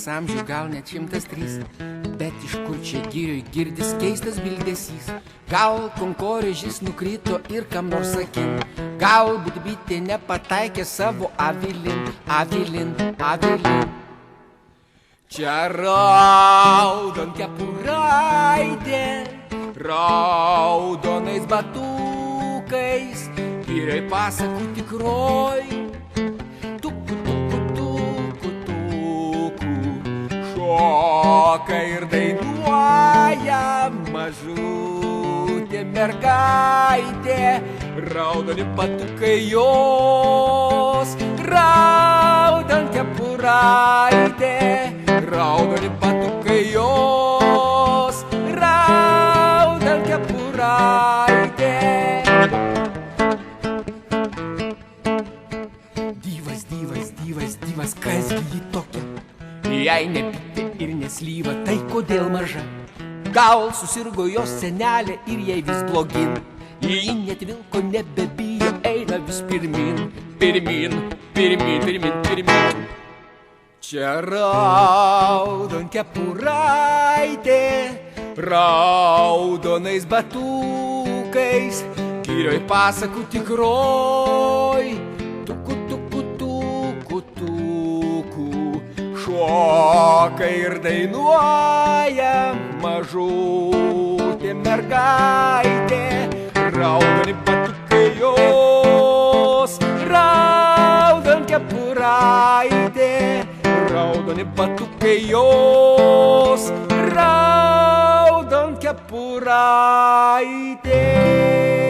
amžių gal net 103, bet iš kur čia girioj girdis keistas bildesys. Gal konkorėžis nukrito ir kam nors sakin, galbūt bitė nepataikė savo avilin. Čia raudonkepuraitė, raudonais batukais, girioj pasakų tikroj. Šoka ir dainuoja mažutė mergaitė, raudoni batukai jos, raudonkepuraitė, raudoni batukai jos, raudonkepuraitė. Dyvas, kasgi ji tokia? Jei ne bitė ir neslyva, tai kodėl maža? Gal susirgo jos senelė ir jai vis blogin? Ji net vilko nebebijo, eina vis pirmin. Čia raudonkepuraitė, raudonais batukais, girioj pasakų tikroj. Šoka ir dainuoja mažutė mergaitė, raudoni batukai jos, raudonkepuraitė, raudoni batukai jos, raudonkepuraitė.